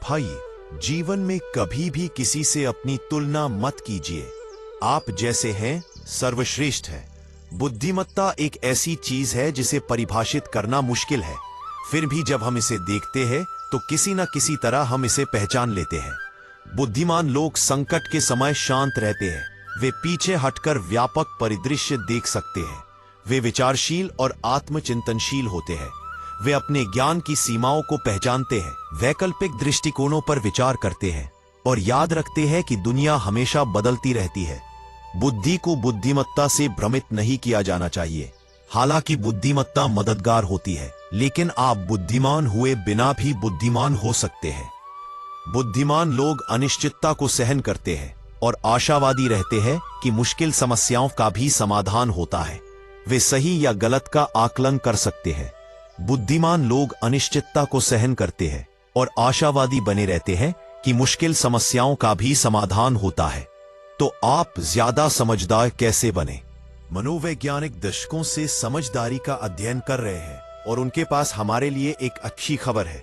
भाई, जीवन में कभी भी किसी से अपनी तुलना मत कीजिए। आप जैसे हैं सर्वश्रेष्ठ है। बुद्धिमत्ता एक ऐसी चीज है जिसे परिभाषित करना मुश्किल है, फिर भी जब हम इसे देखते हैं तो किसी न किसी तरह हम इसे पहचान लेते हैं। बुद्धिमान लोग संकट के समय शांत रहते हैं। वे पीछे हटकर व्यापक परिदृश्य देख सकते हैं। वे विचारशील और आत्मचिंतनशील होते हैं। वे अपने ज्ञान की सीमाओं को पहचानते हैं, वैकल्पिक दृष्टिकोणों पर विचार करते हैं और याद रखते हैं कि दुनिया हमेशा बदलती रहती है। बुद्धि को बुद्धिमत्ता से भ्रमित नहीं किया जाना चाहिए। हालांकि बुद्धिमत्ता मददगार होती है, लेकिन आप बुद्धिमान हुए बिना भी बुद्धिमान हो सकते हैं। बुद्धिमान लोग अनिश्चितता को सहन करते हैं और आशावादी रहते हैं कि मुश्किल समस्याओं का भी समाधान होता है। वे सही या गलत का आकलन कर सकते हैं। बुद्धिमान लोग अनिश्चितता को सहन करते हैं और आशावादी बने रहते हैं कि मुश्किल समस्याओं का भी समाधान होता है। तो आप ज्यादा समझदार कैसे बने? मनोवैज्ञानिक दशकों से समझदारी का अध्ययन कर रहे हैं और उनके पास हमारे लिए एक अच्छी खबर है।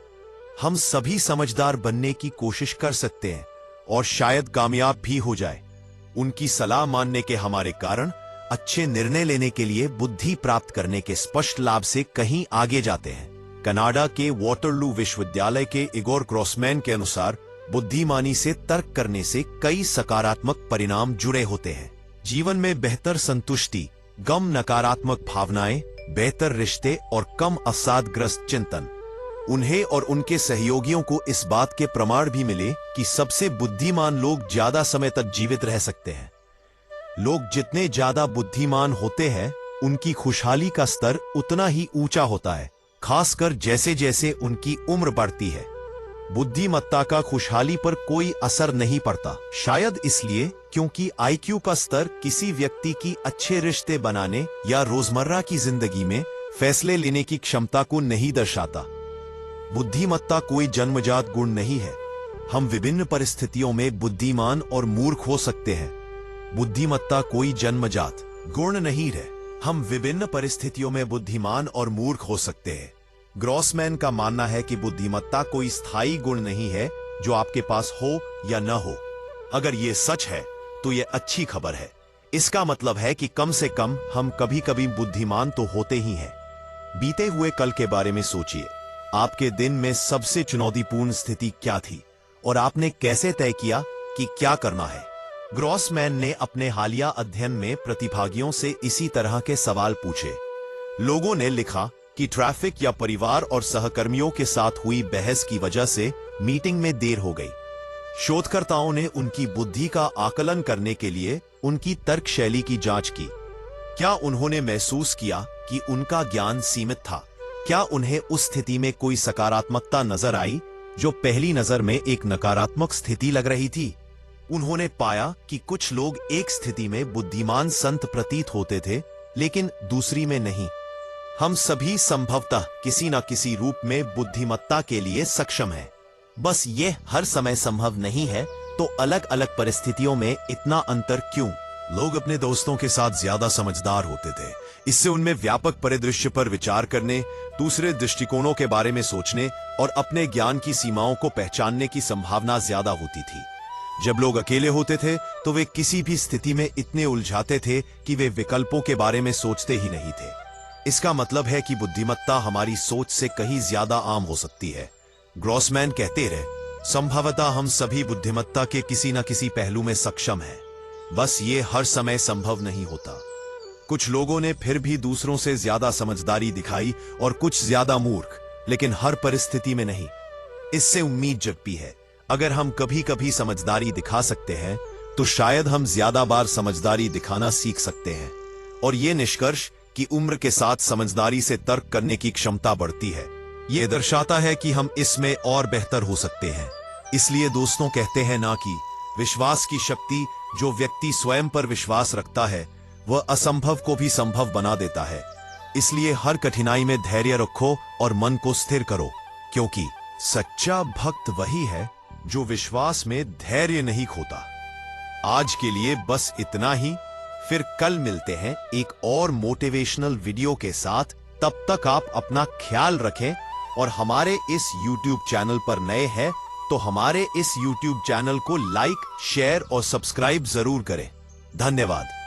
हम सभी समझदार बनने की कोशिश कर सकते हैं और शायद कामयाब भी हो जाए। उनकी सलाह मानने के हमारे कारण अच्छे निर्णय लेने के लिए बुद्धि प्राप्त करने के स्पष्ट लाभ से कहीं आगे जाते हैं। कनाडा के वॉटरलू विश्वविद्यालय के इगोर ग्रॉसमैन के अनुसार बुद्धिमानी से तर्क करने से कई सकारात्मक परिणाम जुड़े होते हैं। जीवन में बेहतर संतुष्टि, कम नकारात्मक भावनाएं, बेहतर रिश्ते और कम अवसादग्रस्त चिंतन। उन्हें और उनके सहयोगियों को इस बात के प्रमाण भी मिले कि सबसे बुद्धिमान लोग ज्यादा समय तक जीवित रह सकते हैं। लोग जितने ज्यादा बुद्धिमान होते हैं, उनकी खुशहाली का स्तर उतना ही ऊंचा होता है, खासकर जैसे जैसे उनकी उम्र बढ़ती है। बुद्धिमत्ता का खुशहाली पर कोई असर नहीं पड़ता, शायद इसलिए क्योंकि आईक्यू का स्तर किसी व्यक्ति की अच्छे रिश्ते बनाने या रोजमर्रा की जिंदगी में फैसले लेने की क्षमता को नहीं दर्शाता। बुद्धिमत्ता कोई जन्मजात गुण नहीं है। हम विभिन्न परिस्थितियों में बुद्धिमान और मूर्ख हो सकते हैं। बुद्धिमत्ता कोई जन्मजात गुण नहीं है। हम विभिन्न परिस्थितियों में बुद्धिमान और मूर्ख हो सकते हैं। ग्रॉसमैन का मानना है कि बुद्धिमत्ता कोई स्थायी गुण नहीं है जो आपके पास हो या न हो। अगर ये सच है तो ये अच्छी खबर है। इसका मतलब है कि कम से कम हम कभी कभी बुद्धिमान तो होते ही हैं। बीते हुए कल के बारे में सोचिए। आपके दिन में सबसे चुनौतीपूर्ण स्थिति क्या थी और आपने कैसे तय किया कि क्या करना है? ग्रॉसमैन ने अपने हालिया अध्ययन में प्रतिभागियों से इसी तरह के सवाल पूछे। लोगों ने लिखा कि ट्रैफिक या परिवार और सहकर्मियों के साथ हुई बहस की वजह से मीटिंग में देर हो गई। शोधकर्ताओं ने उनकी बुद्धि का आकलन करने के लिए उनकी तर्क शैली की जांच की। क्या उन्होंने महसूस किया कि उनका ज्ञान सीमित था? क्या उन्हें उस स्थिति में कोई सकारात्मकता नजर आई जो पहली नजर में एक नकारात्मक स्थिति लग रही थी? उन्होंने पाया कि कुछ लोग एक स्थिति में बुद्धिमान संत प्रतीत होते थे, लेकिन दूसरी में नहीं। हम सभी संभवतः किसी न किसी रूप में बुद्धिमत्ता के लिए सक्षम हैं। बस ये हर समय संभव नहीं है, तो अलग अलग परिस्थितियों में इतना अंतर क्यों? लोग अपने दोस्तों के साथ ज्यादा समझदार होते थे। इससे उनमें व्यापक परिदृश्य पर विचार करने, दूसरे दृष्टिकोणों के बारे में सोचने और अपने ज्ञान की सीमाओं को पहचानने की संभावना ज्यादा होती थी। जब लोग अकेले होते थे तो वे किसी भी स्थिति में इतने उलझाते थे कि वे विकल्पों के बारे में सोचते ही नहीं थे। इसका मतलब है कि बुद्धिमत्ता हमारी सोच से कहीं ज्यादा आम हो सकती है। ग्रॉसमैन कहते रहे, संभवतः हम सभी बुद्धिमत्ता के किसी न किसी पहलू में सक्षम हैं। बस ये हर समय संभव नहीं होता। कुछ लोगों ने फिर भी दूसरों से ज्यादा समझदारी दिखाई और कुछ ज्यादा मूर्ख, लेकिन हर परिस्थिति में नहीं। इससे उम्मीद जगती है, अगर हम कभी कभी समझदारी दिखा सकते हैं तो शायद हम ज्यादा बार समझदारी दिखाना सीख सकते हैं। और ये निष्कर्ष कि उम्र के साथ समझदारी से तर्क करने की क्षमता बढ़ती है, ये दर्शाता है कि हम इसमें और बेहतर हो सकते हैं। इसलिए दोस्तों कहते हैं ना कि विश्वास की शक्ति, जो व्यक्ति स्वयं पर विश्वास रखता है वह असंभव को भी संभव बना देता है। इसलिए हर कठिनाई में धैर्य रखो और मन को स्थिर करो, क्योंकि सच्चा भक्त वही है जो विश्वास में धैर्य नहीं खोता। आज के लिए बस इतना ही। फिर कल मिलते हैं एक और मोटिवेशनल वीडियो के साथ। तब तक आप अपना ख्याल रखें और हमारे इस YouTube चैनल पर नए हैं तो हमारे इस YouTube चैनल को लाइक, शेयर और सब्सक्राइब जरूर करें। धन्यवाद।